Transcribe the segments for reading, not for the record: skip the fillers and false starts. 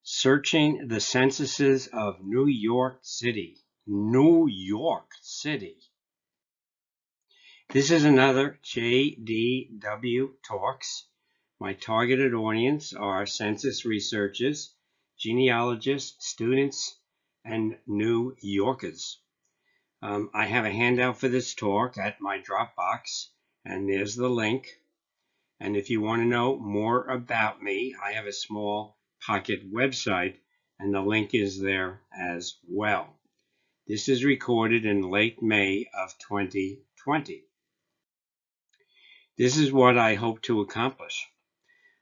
Searching the censuses of New York City. New York City. This is another JDW Talks. My targeted audience are census researchers, genealogists, students, and New Yorkers. I have a handout for this talk at my Dropbox, and there's the link. And if you want to know more about me, I have a small pocket website, and the link is there as well. This is recorded in late May of 2020. This is what I hope to accomplish.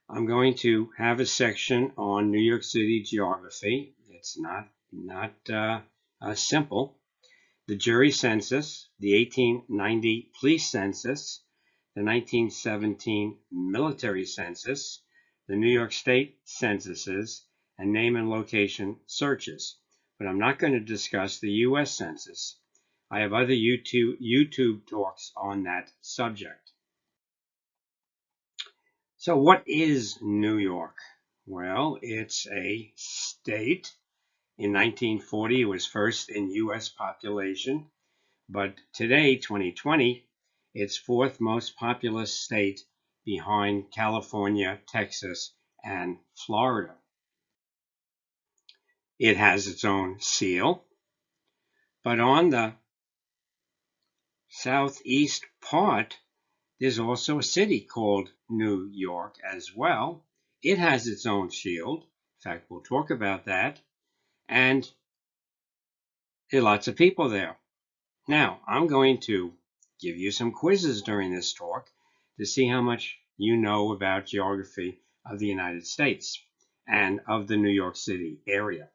I'm going to have a section on New York City geography. It's not simple. The jury census, the 1890 police census, the 1917 military census, the New York State censuses, and name and location searches. But I'm not going to discuss the U.S. Census. I have other YouTube talks on that subject. So what is New York? Well, it's a state. In 1940, it was first in U.S. population, but today, 2020, it's fourth most populous state behind California, Texas, and Florida. It has its own seal, but on the southeast part, there's also a city called New York as well. It has its own shield. In fact, we'll talk about that. And there are lots of people there. Now, I'm going to give you some quizzes during this talk to see how much you know about geography of the United States and of the New York City area.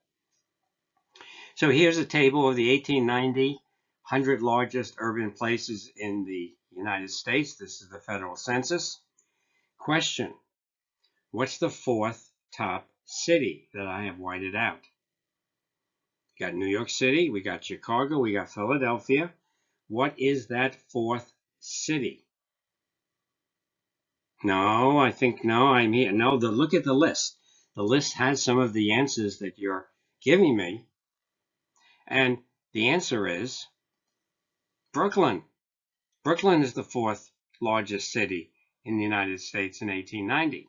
So here's a table of the 1890 100 largest urban places in the United States. This is the federal census. Question: what's the fourth top city that I have whited out? We got New York City, we got Chicago, we got Philadelphia. What is that fourth city? No, I'm here. No, look at the list. The list has some of the answers that you're giving me. And the answer is Brooklyn. Brooklyn is the fourth largest city in the United States in 1890.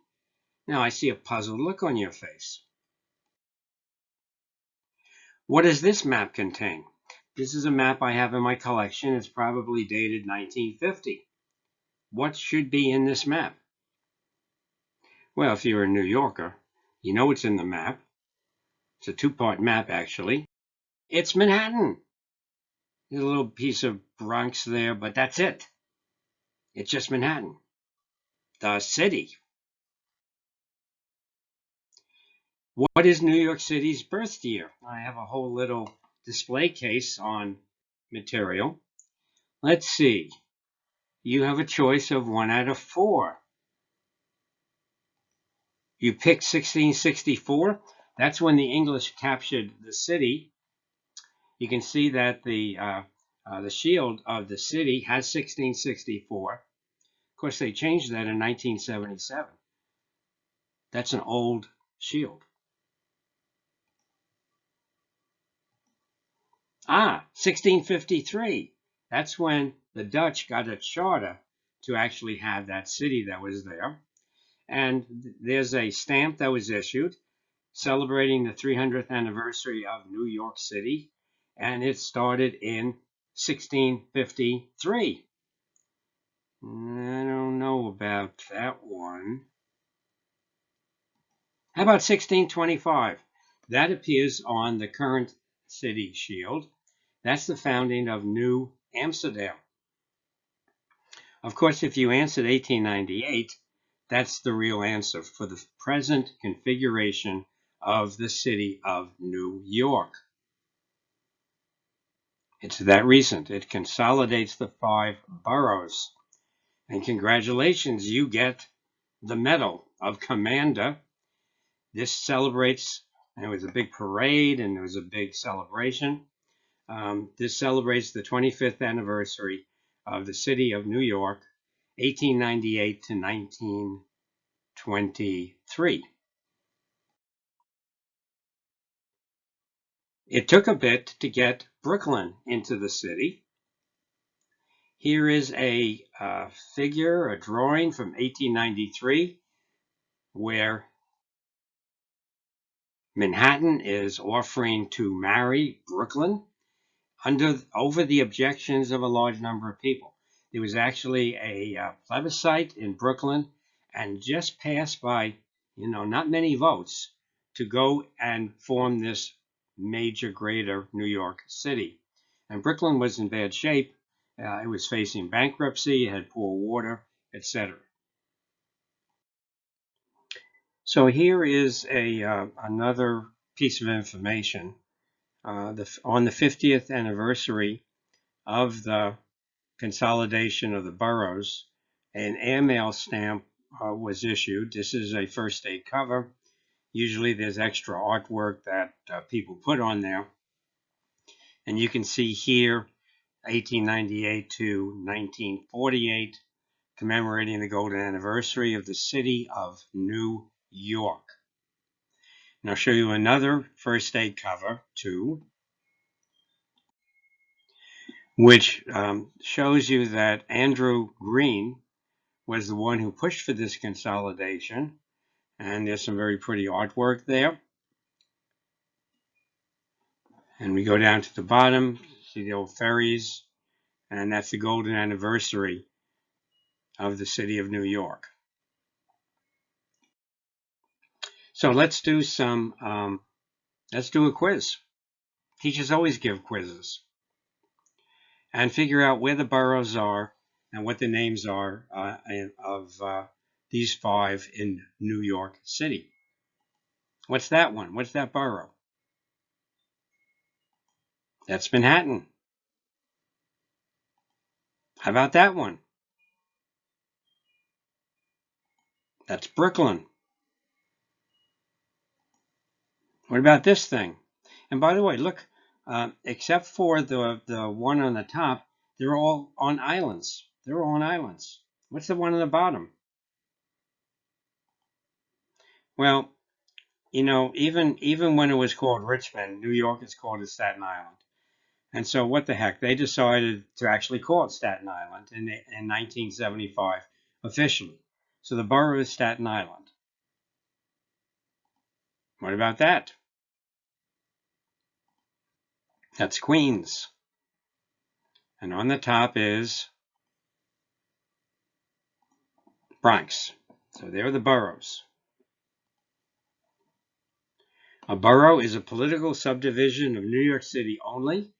Now I see a puzzled look on your face. What does this map contain? This is a map I have in my collection. It's probably dated 1950. What should be in this map? Well, if you're a New Yorker, you know what's in the map. It's a two-part map, actually. It's Manhattan. There's a little piece of Bronx there, but that's it. It's just Manhattan, the city. What is New York City's birth year? I have a whole little display case on material. Let's see. You have a choice of 1 out of 4. You picked 1664. That's when the English captured the city. You can see that the shield of the city has 1664. Of course, they changed that in 1977. That's an old shield. 1653. That's when the Dutch got a charter to actually have that city that was there. And there's a stamp that was issued celebrating the 300th anniversary of New York City, and it started in 1653. I don't know about that one. How about 1625? That appears on the current city shield. That's the founding of New Amsterdam. Of course, if you answered 1898, that's the real answer for the present configuration of the city of New York. It's that recent. It consolidates the 5 boroughs. And congratulations, you get the Medal of Commander. This celebrates, and it was a big parade and there was a big celebration. This celebrates the 25th anniversary of the city of New York, 1898 to 1923. It took a bit to get Brooklyn into the city. Here is a figure, a drawing from 1893, where Manhattan is offering to marry Brooklyn over the objections of a large number of people. There was actually a plebiscite in Brooklyn and just passed by, not many votes to go and form this major greater New York City. And Brooklyn was in bad shape. It was facing bankruptcy, it had poor water, etc. So here is another piece of information. On the 50th anniversary of the consolidation of the boroughs, an airmail stamp was issued. This is a first aid cover. Usually there's extra artwork that people put on there. And you can see here 1898 to 1948, commemorating the golden anniversary of the city of New York. And I'll show you another first aid cover too, which shows you that Andrew Green was the one who pushed for this consolidation. And there's some very pretty artwork there. And we go down to the bottom, see the old ferries, and that's the golden anniversary of the city of New York. So let's do a quiz. Teachers always give quizzes. And figure out where the boroughs are and what the names are of these 5 in New York City. What's that one? What's that borough? That's Manhattan. How about that one? That's Brooklyn. What about this thing? And by the way, look, except for the one on the top, they're all on islands. They're all on islands. What's the one on the bottom? Well, even when it was called Richmond, New York is called as Staten Island. And so what the heck? They decided to actually call it Staten Island in 1975 officially. So the borough is Staten Island. What about that? That's Queens. And on the top is Bronx. So there are the boroughs. A borough is a political subdivision of New York City only,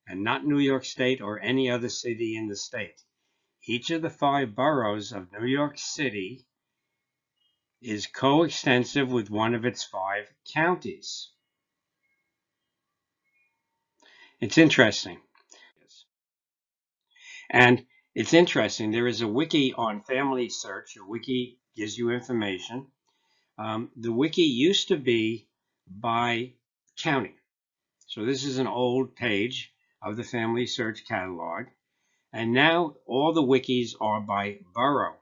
and not New York State or any other city in the state. Each of the 5 boroughs of New York City is coextensive with one of its 5 counties. It's interesting. And it's interesting. There is a wiki on Family Search. A wiki gives you information. The wiki used to be by county. So this is an old page of the Family Search catalog. And now all the wikis are by borough.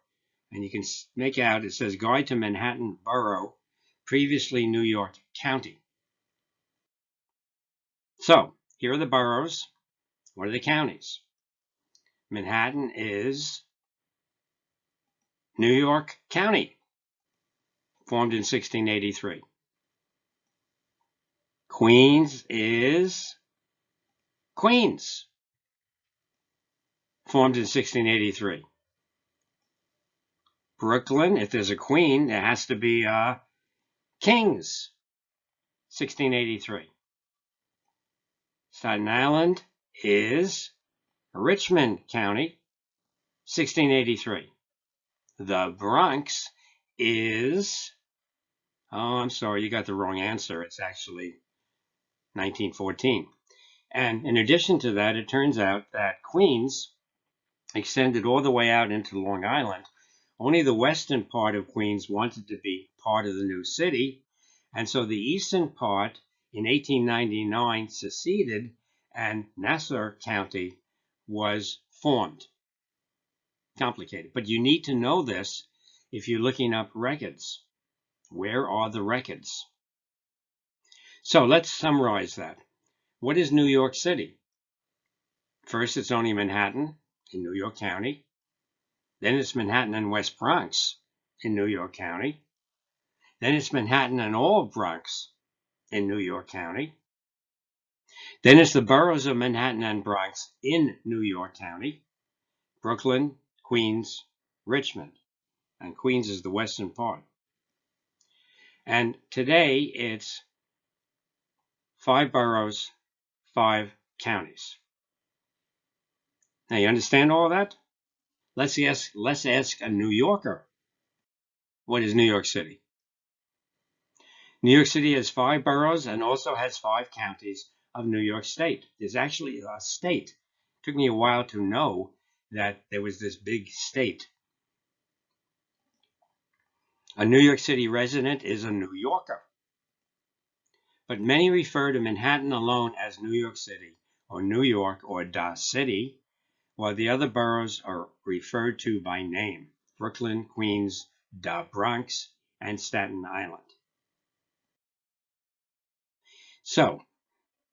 And you can make out, it says Guide to Manhattan Borough, previously New York County. So here are the boroughs. What are the counties? Manhattan is New York County, formed in 1683. Queens is Queens, formed in 1683. Brooklyn, if there's a queen, there has to be Kings, 1683. Staten Island is Richmond County, 1683. The Bronx is, oh, I'm sorry, you got the wrong answer. It's actually 1914. And in addition to that, it turns out that Queens extended all the way out into Long Island. Only the western part of Queens wanted to be part of the new city. And so the eastern part in 1899 seceded and Nassau County was formed. Complicated. But you need to know this if you're looking up records. Where are the records? So let's summarize that. What is New York City? First, it's only Manhattan in New York County. Then it's Manhattan and West Bronx in New York County. Then it's Manhattan and all of Bronx in New York County. Then it's the boroughs of Manhattan and Bronx in New York County. Brooklyn, Queens, Richmond. And Queens is the western part. And today it's 5 boroughs, 5 counties. Now you understand all of that? Let's ask a New Yorker. What is New York City? New York City has 5 boroughs and also has 5 counties of New York State. There's actually a state. It took me a while to know that there was this big state. A New York City resident is a New Yorker. But many refer to Manhattan alone as New York City or New York or Da City, while the other boroughs are referred to by name: Brooklyn, Queens, Da Bronx, and Staten Island. So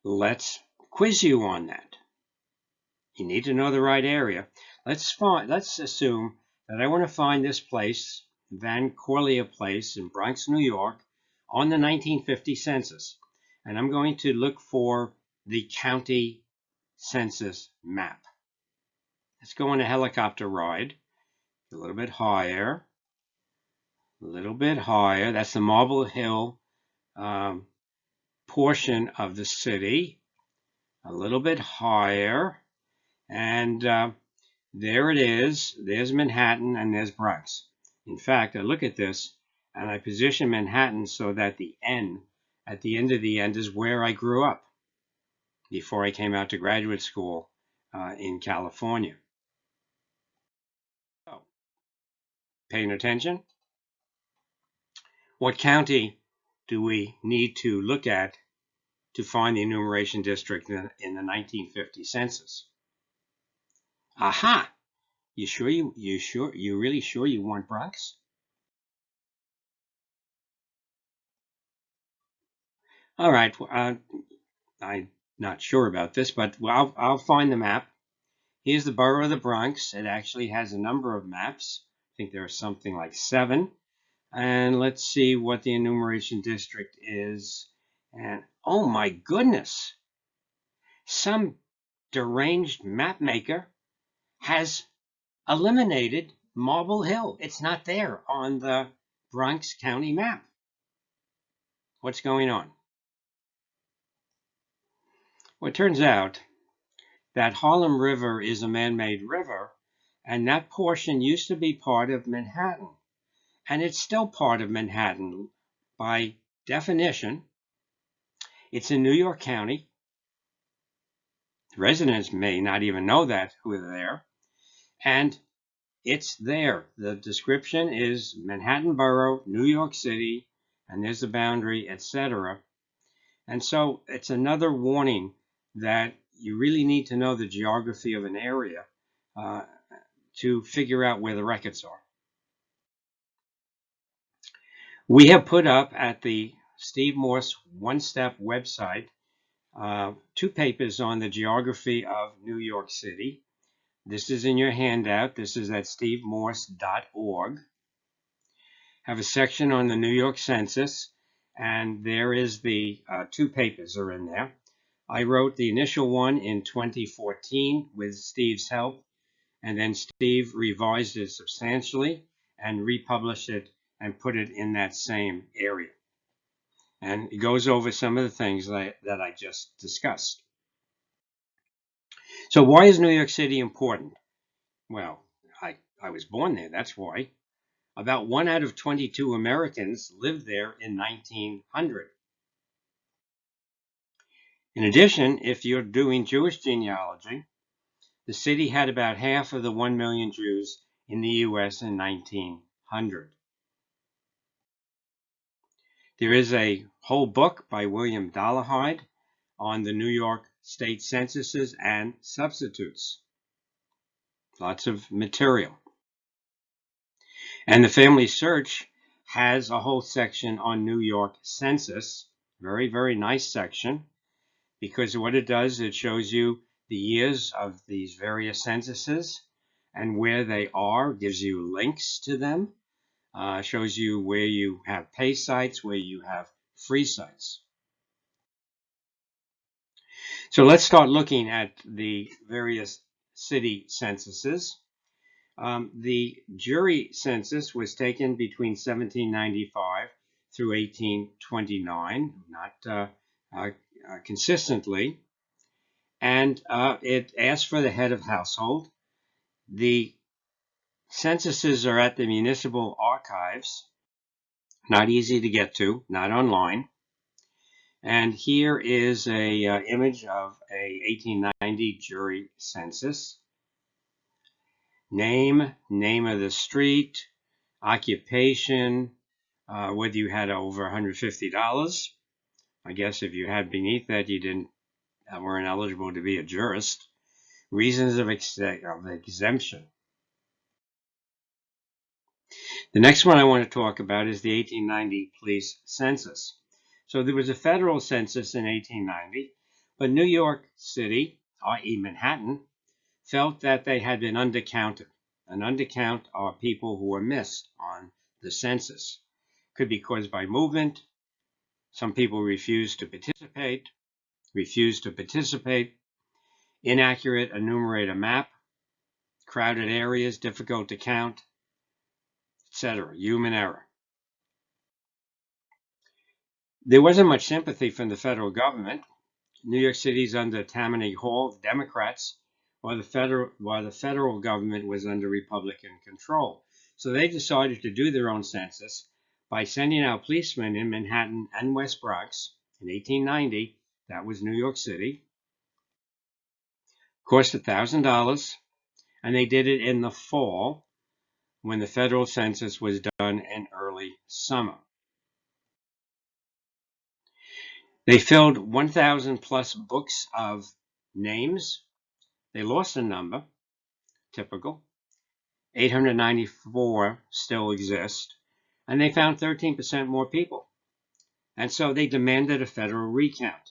let's quiz you on that. You need to know the right area. Let's assume that I want to find this place, Van Cortlandt Place in Bronx, New York, on the 1950 census. And I'm going to look for the county census map. Let's go on a helicopter ride. A little bit higher. A little bit higher. That's the Marble Hill portion of the city. A little bit higher. And there it is. There's Manhattan and there's Bronx. In fact, I look at this and I position Manhattan so that the N at the end of the end is where I grew up before I came out to graduate school in California. So, paying attention? What county do we need to look at to find the enumeration district in the 1950 census? Aha! You really sure you want Bronx? All right, I'm not sure about this, but I'll find the map. Here's the borough of the Bronx. It actually has a number of maps. I think there are something like 7. And let's see what the enumeration district is. And oh my goodness, some deranged map maker has eliminated Marble Hill. It's not there on the Bronx County map. What's going on? Well, it turns out that Harlem River is a man-made river, and that portion used to be part of Manhattan. And it's still part of Manhattan by definition. It's in New York County. Residents may not even know that, who are there. And it's there. The description is Manhattan Borough, New York City, and there's the boundary, etc. And so it's another warning that you really need to know the geography of an area to figure out where the records are. We have put up at the Steve Morse One Step website 2 papers on the geography of New York City. This is in your handout. This is at stevemorse.org. Have a section on the New York Census, and there is the 2 papers are in there. I wrote the initial one in 2014 with Steve's help, and then Steve revised it substantially and republished it and put it in that same area. And it goes over some of the things that I just discussed. So why is New York City important? Well, I was born there, that's why. About 1 out of 22 Americans lived there in 1900. In addition, if you're doing Jewish genealogy, the city had about half of the 1 million Jews in the U.S. in 1900. There is a whole book by William Dollahide on the New York state censuses and substitutes. Lots of material. And the Family Search has a whole section on New York Census. Very, very nice section. because what it does, it shows you the years of these various censuses and where they are, gives you links to them, shows you where you have pay sites, where you have free sites. So let's start looking at the various city censuses. The jury census was taken between 1795 through 1829, not consistently, and it asked for the head of household. The censuses are at the municipal archives, not easy to get to, not online. And here is a image of a 1890 jury census. Name of the street, occupation, whether you had over $150. I guess if you had beneath that, you weren't eligible to be a jurist. Reasons of exemption. The next one I want to talk about is the 1890 Police Census. So there was a federal census in 1890, but New York City, i.e. Manhattan, felt that they had been undercounted. An undercount are people who were missed on the census. Could be caused by movement. Some people refused to participate, inaccurate enumerator map, crowded areas, difficult to count, etc. Human error. There wasn't much sympathy from the federal government. New York City's under Tammany Hall, Democrats, while the federal government was under Republican control. So they decided to do their own census by sending out policemen in Manhattan and West Bronx in 1890. That was New York City. Cost $1,000, and they did it in the fall when the federal census was done in early summer. They filled 1,000 plus books of names. They lost a number, typical. 894 still exist, and they found 13% more people. And so they demanded a federal recount.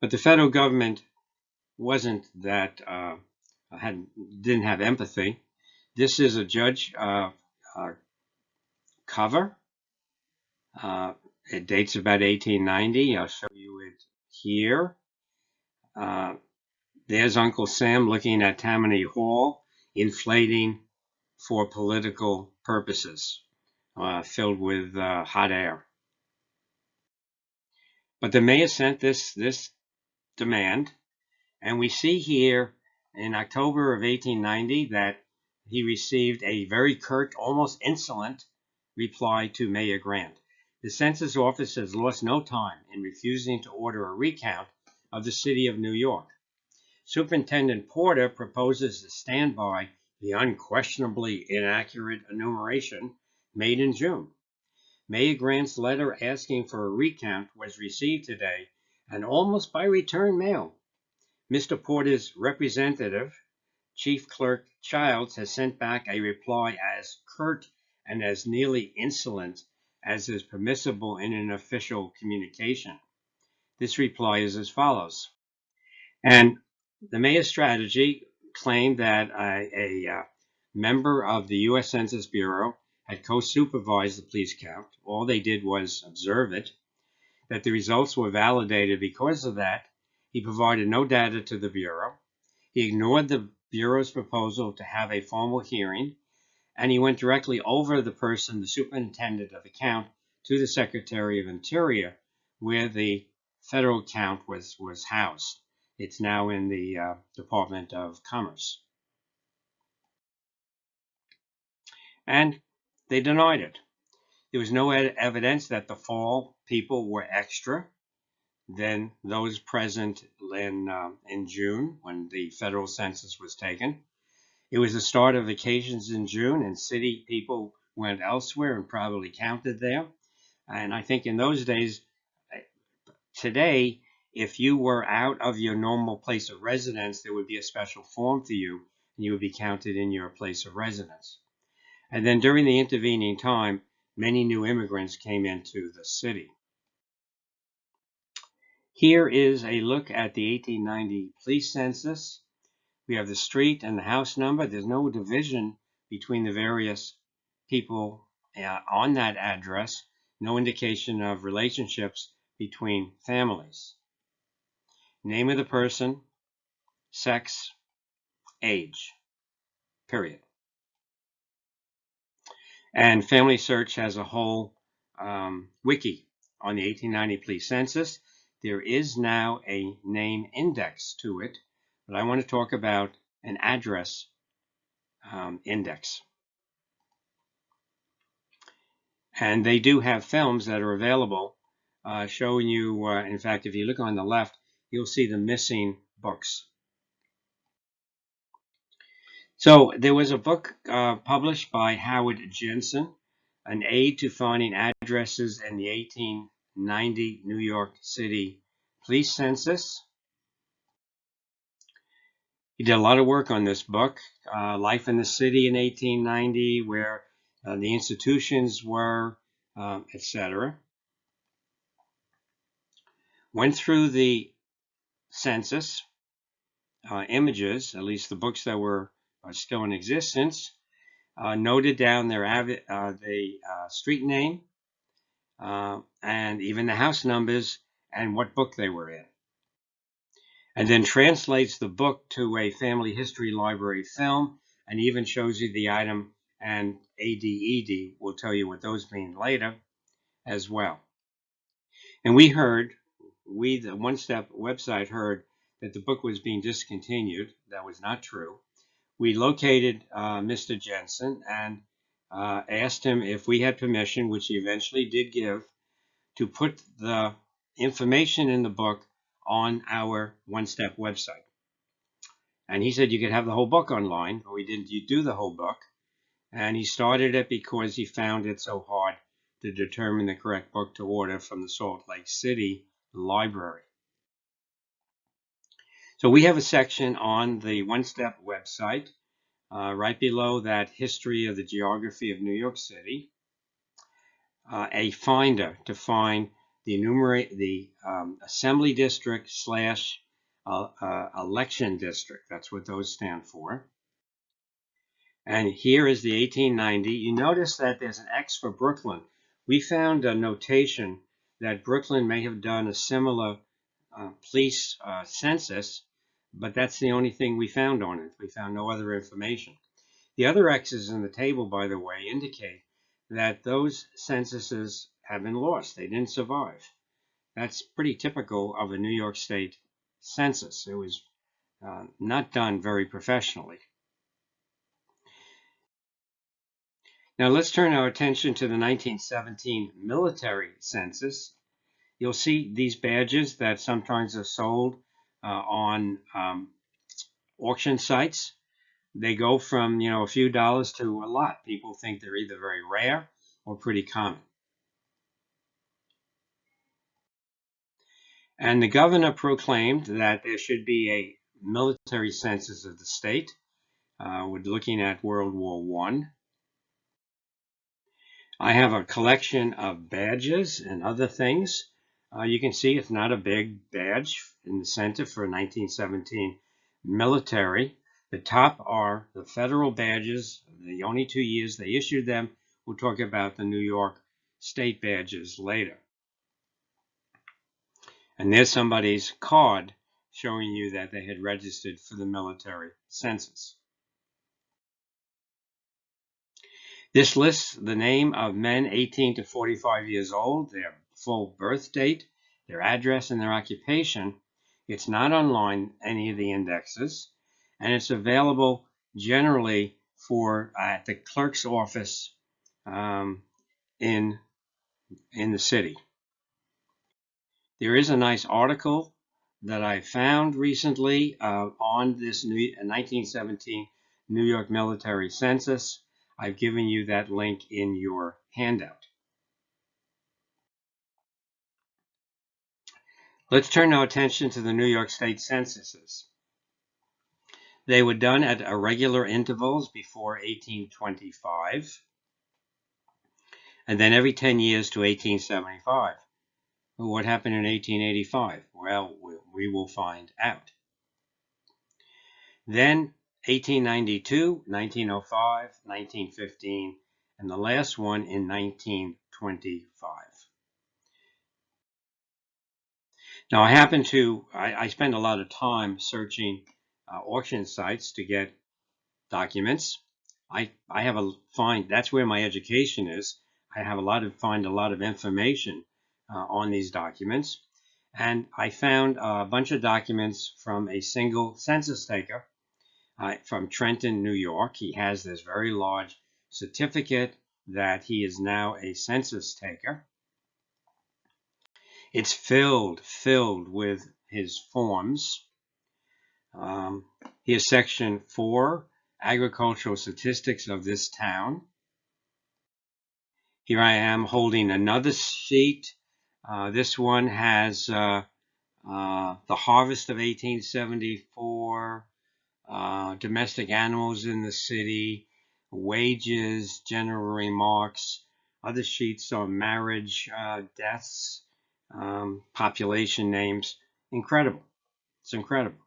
But the federal government wasn't that, didn't have empathy. This is a judge cover. It dates about 1890. I'll show you it here. There's Uncle Sam looking at Tammany Hall, inflating for political purposes, filled with hot air. But the mayor sent this demand, and we see here in October of 1890 that he received a very curt, almost insolent reply to Mayor Grant. The census office has lost no time in refusing to order a recount of the city of New York. Superintendent Porter proposes to stand by the unquestionably inaccurate enumeration made in June. Mayor Grant's letter asking for a recount was received today, and almost by return mail. Mr. Porter's representative, Chief Clerk Childs, has sent back a reply as curt and as nearly insolent as is permissible in an official communication. This reply is as follows. And the mayor's strategy claimed that a member of the U.S. Census Bureau had co-supervised the police count. All they did was observe it, that the results were validated because of that. He provided no data to the Bureau. He ignored the Bureau's proposal to have a formal hearing, and he went directly over the superintendent of the count, to the Secretary of Interior, where the federal count was housed. It's now in the Department of Commerce. And they denied it. There was no evidence that the fall people were extra than those present in June when the federal census was taken. It was the start of vacations in June, and city people went elsewhere and probably counted there. And I think in those days, today, if you were out of your normal place of residence, there would be a special form for you, and you would be counted in your place of residence. And then during the intervening time, many new immigrants came into the city. Here is a look at the 1890 police census. We have the street and the house number. There's no division between the various people on that address, no indication of relationships between families. Name of the person, sex, age, period. And Family Search has a whole wiki on the 1890 police census. There is now a name index to it, but I want to talk about an address index. And they do have films that are available showing you, in fact, if you look on the left, you'll see the missing books. So there was a book published by Howard Jensen, An Aid to Finding Addresses in the 1890 New York City Police Census. He did a lot of work on this book, Life in the City in 1890, where the institutions were, etc. Went through the census images, at least the books that were still in existence, noted down their street name, and even the house numbers and what book they were in. And then translates the book to a family history library film and even shows you the item and ADED. We'll tell you what those mean later as well. And the One Step website, heard that the book was being discontinued. That was not true. We located Mr. Jensen and asked him if we had permission, which he eventually did give, to put the information in the book on our One Step website. And he said you could have the whole book online, but we didn't do the whole book. And he started it because he found it so hard to determine the correct book to order from the Salt Lake City Library. So we have a section on the One Step website, right below that history of the geography of New York City, a finder to find the assembly district / election district. That's what those stand for. And here is the 1890. You notice that there's an X for Brooklyn. We found a notation that Brooklyn may have done a similar police census, but that's the only thing we found on it. We found no other information. The other X's in the table, by the way, indicate that those censuses have been lost. They didn't survive. That's pretty typical of a New York State census. It was not done very professionally. Now let's turn our attention to the 1917 Military Census. You'll see these badges that sometimes are sold on auction sites. They go from, a few dollars to a lot. People think they're either very rare or pretty common. And the governor proclaimed that there should be a military census of the state. We're looking at World War I. I have a collection of badges and other things. You can see it's not a big badge in the center for 1917 military. The top are the federal badges, the only 2 years they issued them. We'll talk about the New York state badges later. And there's somebody's card showing you that they had registered for the military census. This lists the name of men 18 to 45 years old, their full birth date, their address, and their occupation. It's not online, any of the indexes, and it's available generally at the clerk's office in the city. There is a nice article that I found recently on this 1917 New York Military Census. I've given you that link in your handout. Let's turn our attention to the New York State censuses. They were done at irregular intervals before 1825, and then every 10 years to 1875. What happened in 1885? Well, we will find out. Then 1892, 1905, 1915, and the last one in 1925. Now, I spend a lot of time searching auction sites to get documents. That's where my education is. I have find a lot of information on these documents. And I found a bunch of documents from a single census taker from Trenton, New York. He has this very large certificate that he is now a census taker. It's filled with his forms. Here's section 4, agricultural statistics of this town. Here I am holding another sheet. This one has the harvest of 1874, domestic animals in the city, wages, general remarks. Other sheets are marriage, deaths, population names. Incredible. It's incredible.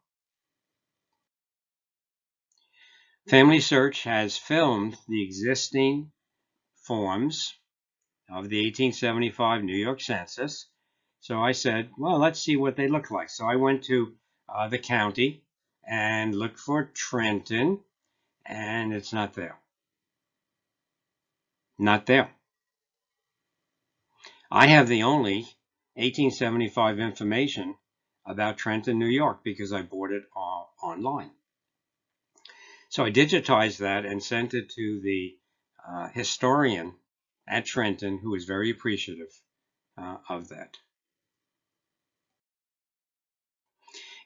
Family Search has filmed the existing forms of the 1875 New York Census. So I said, well, let's see what they look like. So I went to the county and looked for Trenton, and it's not there. Not there. I have the only 1875 information about Trenton, New York, because I bought it online. So I digitized that and sent it to the historian at Trenton, who was very appreciative of that.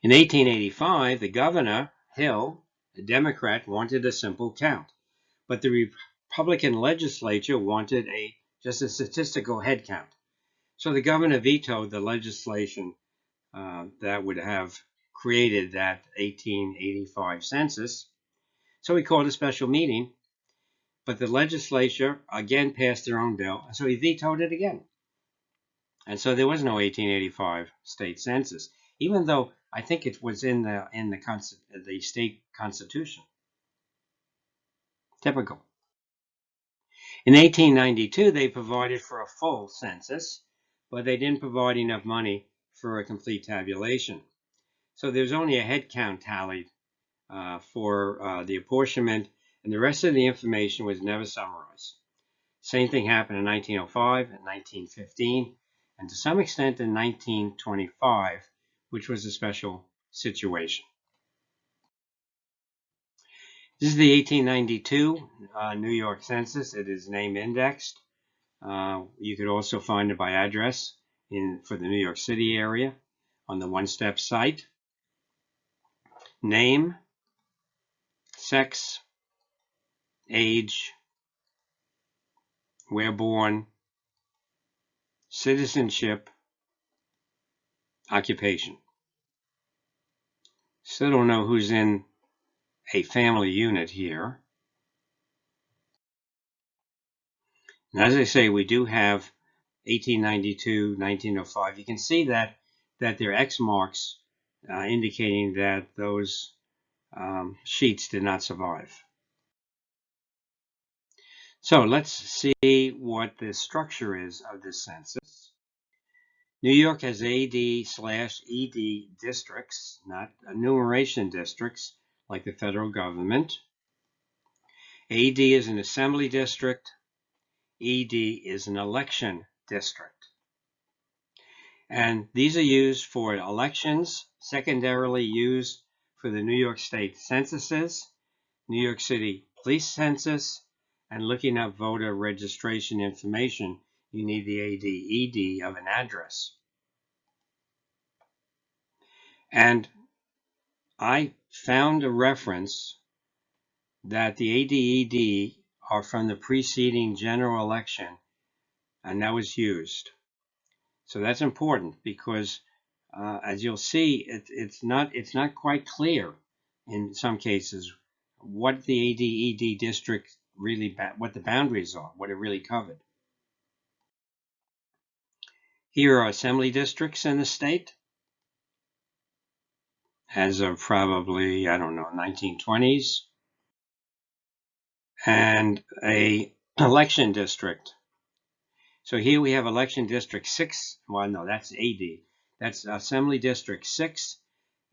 In 1885, the governor, Hill, a Democrat, wanted a simple count, but the Republican legislature wanted just a statistical head count. So the governor vetoed the legislation that would have created that 1885 census. So he called a special meeting, but the legislature again passed their own bill, and so he vetoed it again. And so there was no 1885 state census, even though I think it was in the state constitution. Typical. In 1892, they provided for a full census, but they didn't provide enough money for a complete tabulation. So there's only a head count tallied for the apportionment, and the rest of the information was never summarized. Same thing happened in 1905 and 1915, and to some extent in 1925, which was a special situation. This is the 1892 New York Census. It is name indexed. You could also find it by address for the New York City area on the one-step site. Name, sex, age, where born, citizenship, occupation. Still don't know who's in a family unit here. And as I say, we do have 1892, 1905. You can see that there are X marks indicating that those sheets did not survive. So let's see what the structure is of this census. New York has AD/ED districts, not enumeration districts like the federal government. AD is an assembly district. ED is an election district. And these are used for elections, secondarily used for the New York State censuses, New York City Police Census, and looking up voter registration information, you need the AD/ED of an address. And I found a reference that the AD/ED are from the preceding general election, and that was used. So that's important because, as you'll see, it's not quite clear in some cases what the AD/ED district really, what the boundaries are, what it really covered. Here are assembly districts in the state as of probably, I don't know, 1920s, and a election district. So here we have election district 6. Well, no, that's AD. That's assembly district 6.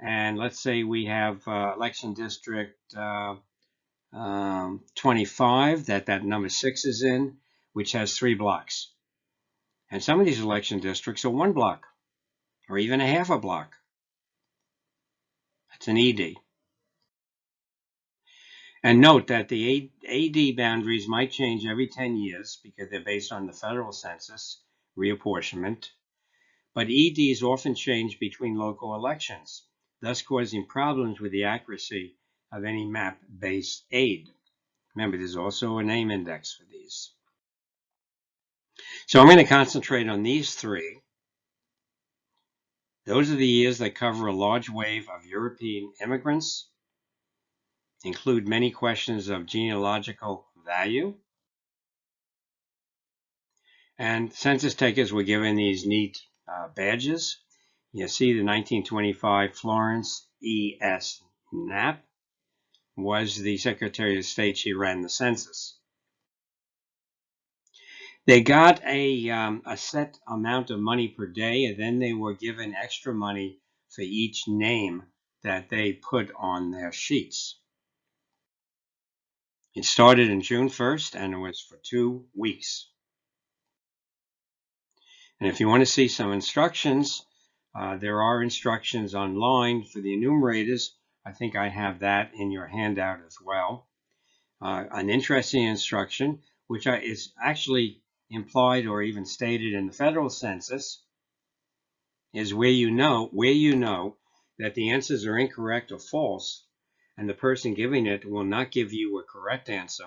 And let's say we have election district 25 that number 6 is in, which has 3 blocks. And some of these election districts are 1 block or even a half a block. That's an ED. And note that the AD boundaries might change every 10 years because they're based on the federal census reapportionment, but EDs often change between local elections, thus causing problems with the accuracy of any map-based aid. Remember, there's also a name index for these. So I'm going to concentrate on these 3. Those are the years that cover a large wave of European immigrants, include many questions of genealogical value, and census takers were given these neat badges. You see the 1925 Florence E.S. Knapp was the Secretary of State. She ran the census. They got a set amount of money per day, and then they were given extra money for each name that they put on their sheets. It started on June 1st, and it was for 2 weeks. And if you want to see some instructions, there are instructions online for the enumerators. I think I have that in your handout as well. An interesting instruction, which is actually implied or even stated in the federal census, is where you know that the answers are incorrect or false, and the person giving it will not give you a correct answer.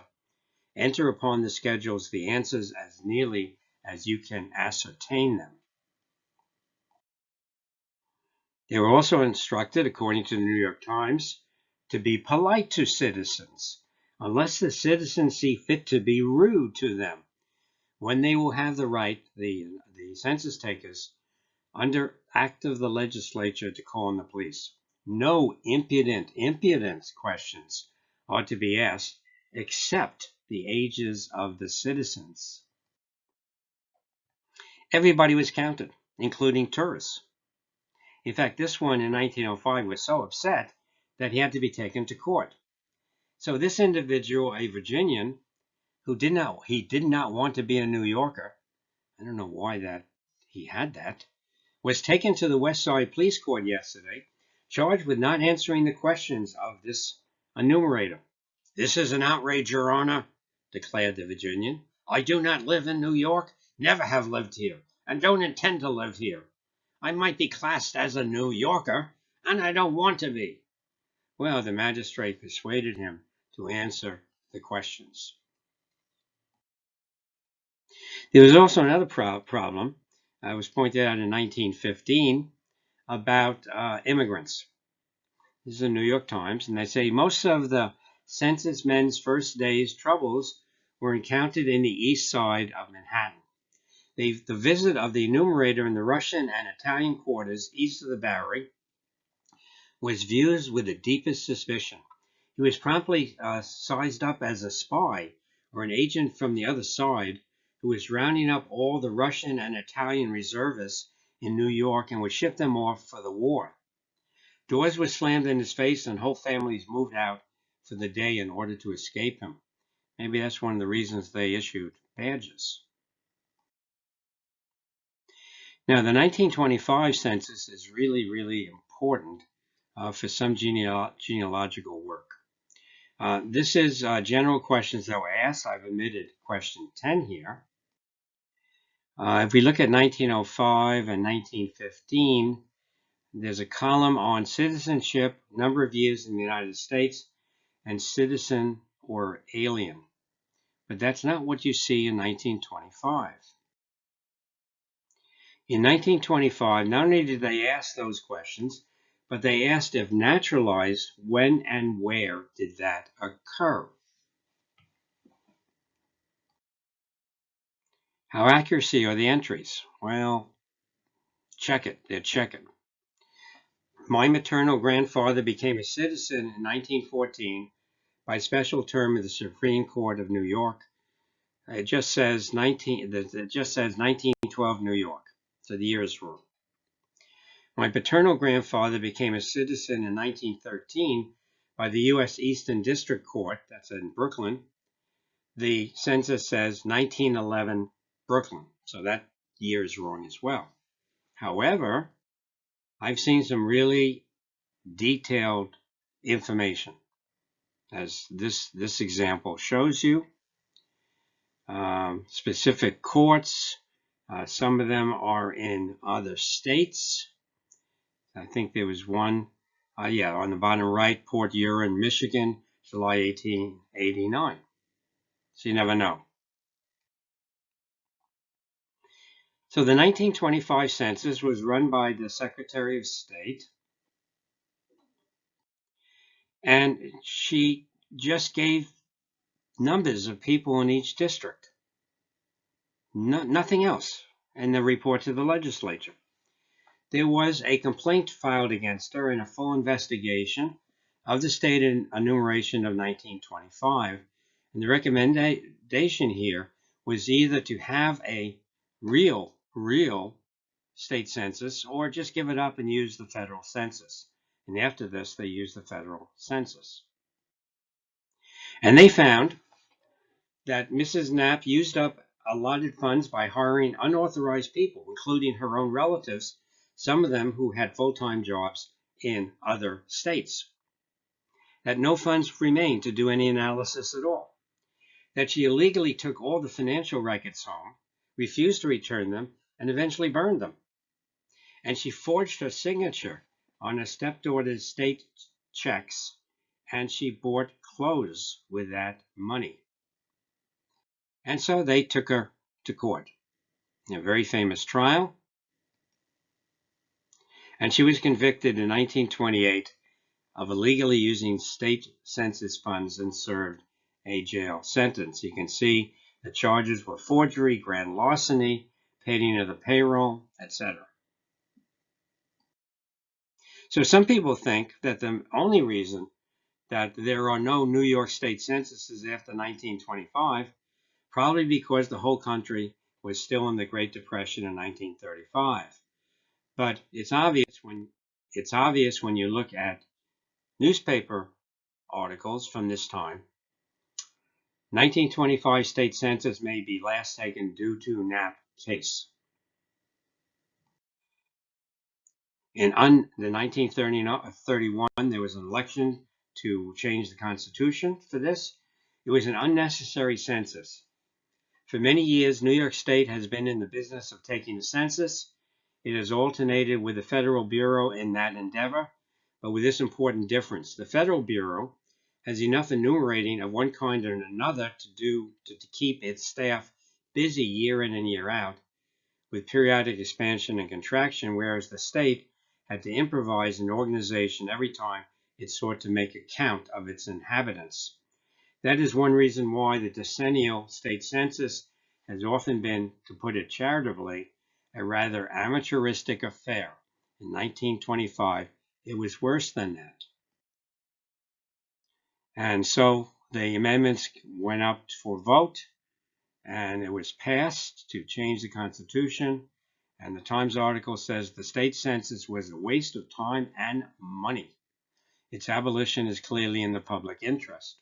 Enter upon the schedules the answers as nearly as you can ascertain them. They were also instructed, according to the New York Times, to be polite to citizens, unless the citizens see fit to be rude to them, when they will have the right, the census takers, under act of the legislature to call on the police. No impudent questions are to be asked, except the ages of the citizens. Everybody was counted, including tourists. In fact, this one in 1905 was so upset that he had to be taken to court. So this individual, a Virginian, who did not want to be a New Yorker, I don't know why that he had that, was taken to the West Side Police Court yesterday, charged with not answering the questions of this enumerator. "This is an outrage, Your Honor," declared the Virginian. "I do not live in New York, never have lived here, and don't intend to live here. I might be classed as a New Yorker, and I don't want to be." Well, the magistrate persuaded him to answer the questions. There was also another problem. It was pointed out in 1915 about immigrants. This is the New York Times, and they say most of the census men's first day's troubles were encountered in the east side of Manhattan. The visit of the enumerator in the Russian and Italian quarters east of the Bowery was viewed with the deepest suspicion. He was promptly sized up as a spy or an agent from the other side who was rounding up all the Russian and Italian reservists in New York and would ship them off for the war. Doors were slammed in his face and whole families moved out for the day in order to escape him. Maybe that's one of the reasons they issued badges. Now, the 1925 census is really, really important for some genealogical work. This is general questions that were asked. I've omitted question 10 here. If we look at 1905 and 1915, there's a column on citizenship, number of years in the United States, and citizen or alien. But that's not what you see in 1925. In 1925, not only did they ask those questions, but they asked if naturalized, when and where did that occur? How accurate are the entries? Well, check it. They're checking. My maternal grandfather became a citizen in 1914 by special term of the Supreme Court of New York. It just says 1912 New York. So the year is wrong. My paternal grandfather became a citizen in 1913 by the U.S. Eastern District Court. That's in Brooklyn. The census says 1911 Brooklyn. So that year is wrong as well. However, I've seen some really detailed information, as this example shows you. Specific courts. Some of them are in other states. I think there was one, on the bottom right, Port Huron, Michigan, July 1889. So you never know. So the 1925 census was run by the Secretary of State, and she just gave numbers of people in each district. Nothing else in the report to the legislature. There was a complaint filed against her and a full investigation of the state enumeration of 1925. And the recommendation here was either to have a real state census or just give it up and use the federal census. And after this, they used the federal census. And they found that Mrs. Knapp used up allotted funds by hiring unauthorized people, including her own relatives, some of them who had full-time jobs in other states. That no funds remained to do any analysis at all. That she illegally took all the financial records home, refused to return them, and eventually burned them. And she forged her signature on her stepdaughter's state checks, and she bought clothes with that money. And so they took her to court in a very famous trial. And she was convicted in 1928 of illegally using state census funds and served a jail sentence. You can see the charges were forgery, grand larceny, paying of the payroll, etc. So some people think that the only reason that there are no New York state censuses after 1925, probably because the whole country was still in the Great Depression in 1935. But it's obvious when you look at newspaper articles from this time. 1925 state census may be last taken due to Knapp case. In the 1931, there was an election to change the Constitution for this. It was an unnecessary census. For many years, New York State has been in the business of taking a census. It has alternated with the Federal Bureau in that endeavor, but with this important difference. The Federal Bureau has enough enumerating of one kind or another to keep its staff busy year in and year out with periodic expansion and contraction, whereas the state had to improvise an organization every time it sought to make a count of its inhabitants. That is one reason why the decennial state census has often been, to put it charitably, a rather amateuristic affair. In 1925, it was worse than that. And so the amendments went up for vote, and it was passed to change the Constitution. And the Times article says the state census was a waste of time and money. Its abolition is clearly in the public interest.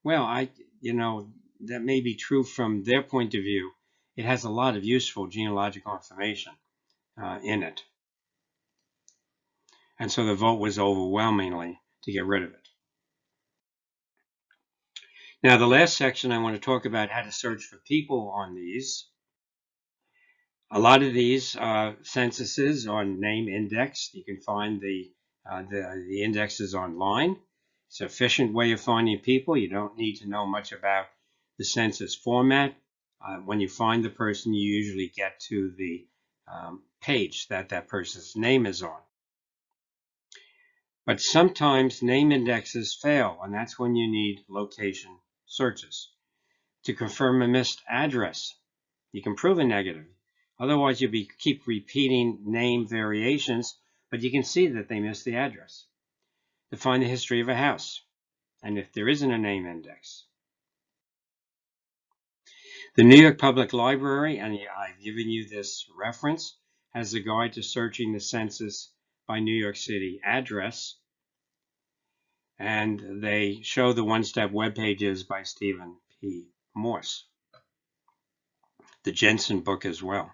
Well, that may be true from their point of view. It has a lot of useful genealogical information in it. And so the vote was overwhelmingly to get rid of it. Now, the last section I want to talk about how to search for people on these. A lot of these censuses are name indexed. You can find the indexes online. It's an efficient way of finding people. You don't need to know much about the census format. When you find the person, you usually get to the page that person's name is on. But sometimes name indexes fail, and that's when you need location searches. To confirm a missed address, you can prove a negative. Otherwise, you'll keep repeating name variations, but you can see that they missed the address. To find the history of a house, and if there isn't a name index. The New York Public Library, and I've given you this reference, has a guide to searching the census by New York City address, and they show the one-step web pages by Stephen P. Morse. The Jensen book as well.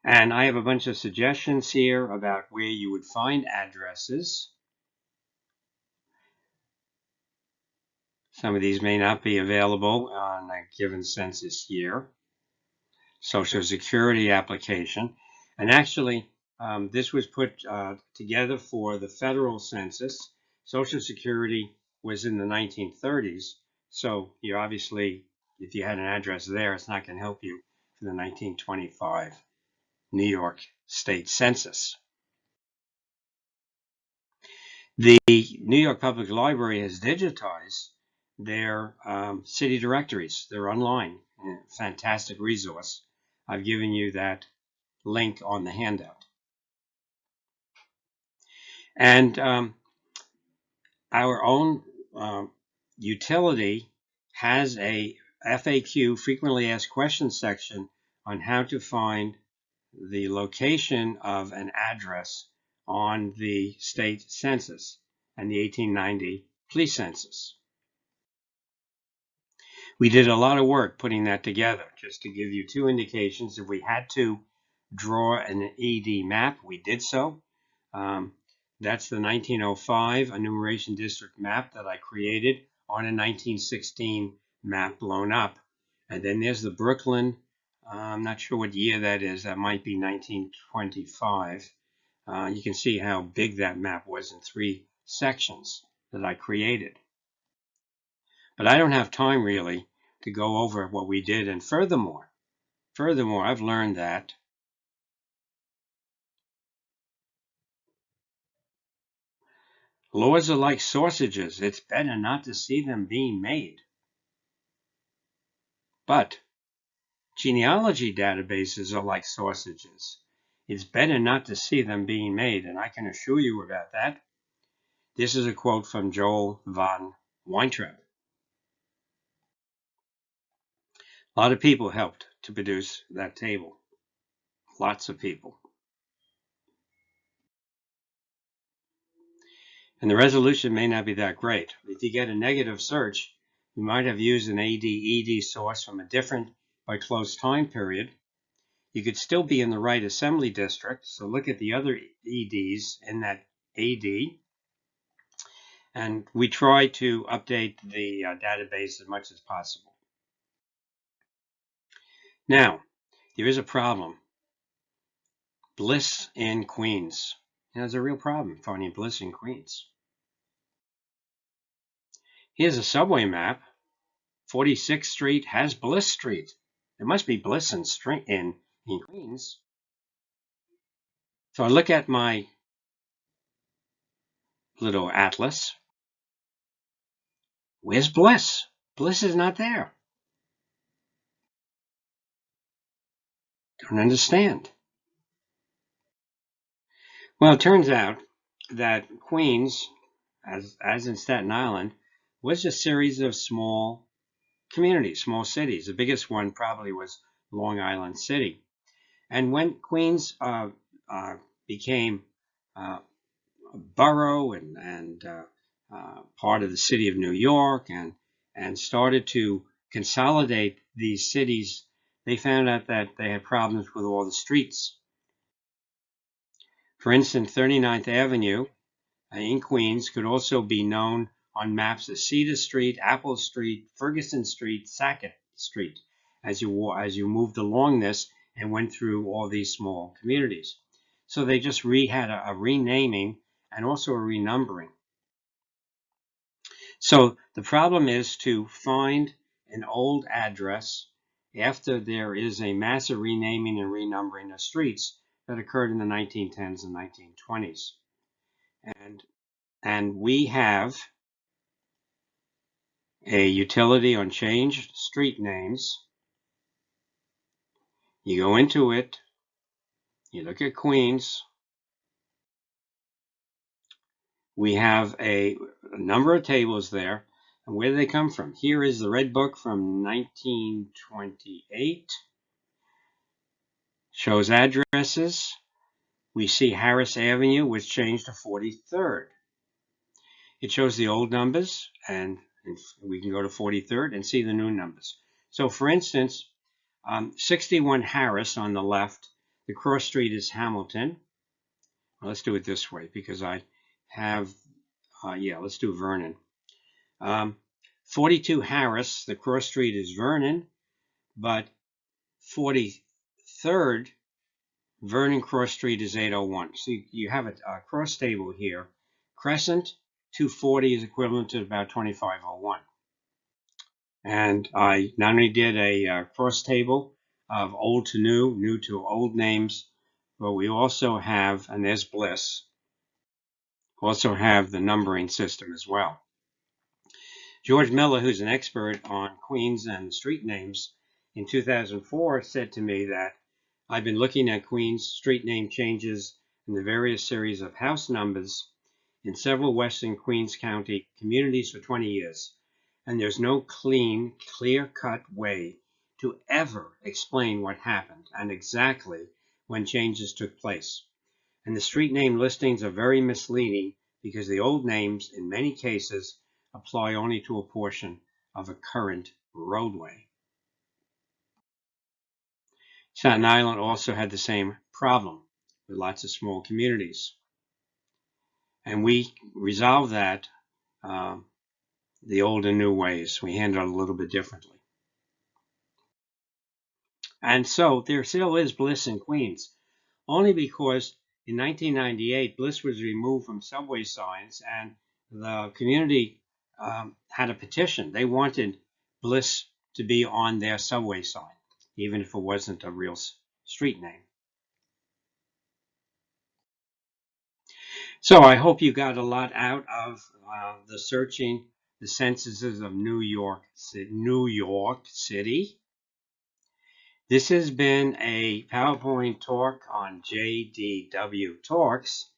And I have a bunch of suggestions here about where you would find addresses. Some of these may not be available on a given census year. Social Security application. And actually, this was put together for the federal census. Social Security was in the 1930s. So you obviously, if you had an address there, it's not going to help you for the 1925 New York State Census. The New York Public Library has digitized their city directories. They're online. Fantastic resource. I've given you that link on the handout. And our own utility has a FAQ, frequently asked questions section, on how to find the location of an address on the state census and the 1890 police census. We did a lot of work putting that together. Just to give you two indications, if we had to draw an ED map, we did so. That's the 1905 enumeration district map that I created on a 1916 map blown up. And then there's the Brooklyn. I'm not sure what year that is. That might be 1925. You can see how big that map was in 3 sections that I created. But I don't have time really to go over what we did. And furthermore, I've learned that laws are like sausages. It's better not to see them being made. But genealogy databases are like sausages. It's better not to see them being made, and I can assure you about that. This is a quote from Joel von Weintraub. A lot of people helped to produce that table. Lots of people. And the resolution may not be that great. If you get a negative search, you might have used an AD-ED source from a different but close time period. You could still be in the right assembly district, so look at the other EDs in that AD. And we try to update the database as much as possible. Now, there is a problem. Bliss in Queens. There's a real problem finding Bliss in Queens. Here's a subway map. 46th Street has Bliss Street. There must be Bliss in Queens. So I look at my little atlas. Where's Bliss? Bliss is not there. Don't understand. Well, it turns out that Queens, as in Staten Island, was a series of small communities, small cities. The biggest one probably was Long Island City. And when Queens became a borough and part of the city of New York and started to consolidate these cities, they found out that they had problems with all the streets. For instance, 39th Avenue in Queens could also be known on maps as Cedar Street, Apple Street, Ferguson Street, Sackett Street, as you moved along this and went through all these small communities. So they just had a renaming and also a renumbering. So the problem is to find an old address after there is a massive renaming and renumbering of streets that occurred in the 1910s and 1920s. And we have a utility on changed street names You go into it, you look at Queens. We have a number of tables there. And where do they come from? Here is the Red Book from 1928. Shows addresses. We see Harris Avenue was changed to 43rd. It shows the old numbers, and we can go to 43rd and see the new numbers. So for instance, 61 Harris on the left, the cross street is Hamilton. Well, let's do it this way because I have, let's do Vernon. 42 Harris, the cross street is Vernon, but 43rd, Vernon cross street is 801. So you have a cross table here. Crescent, 240 is equivalent to about 2501. And I not only did a cross table of old to new, new to old names, but we also have, and there's Bliss, also have the numbering system as well. George Miller, who's an expert on Queens and street names, in 2004 said to me that I've been looking at Queens street name changes in the various series of house numbers in several western Queens County communities for 20 years, and there's no clean, clear-cut way to ever explain what happened and exactly when changes took place. And the street name listings are very misleading because the old names, in many cases, apply only to a portion of a current roadway. Staten Island also had the same problem with lots of small communities. And we resolved that the old and new ways. We handle it a little bit differently. And so there still is Bliss in Queens, only because in 1998, Bliss was removed from subway signs and the community had a petition. They wanted Bliss to be on their subway sign, even if it wasn't a real street name. So I hope you got a lot out of the searching the censuses of New York City. This has been a PowerPoint talk on JDW Talks.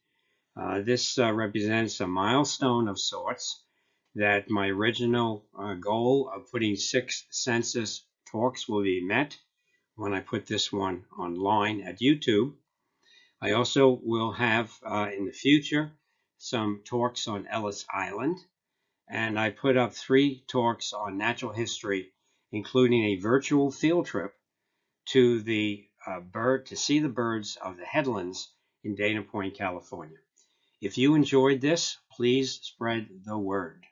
This represents a milestone of sorts that my original goal of putting 6 census talks will be met when I put this one online at YouTube. I also will have in the future some talks on Ellis Island, and I put up 3 talks on natural history, including a virtual field trip to the to see the birds of the headlands in Dana Point, California. If you enjoyed this, please spread the word.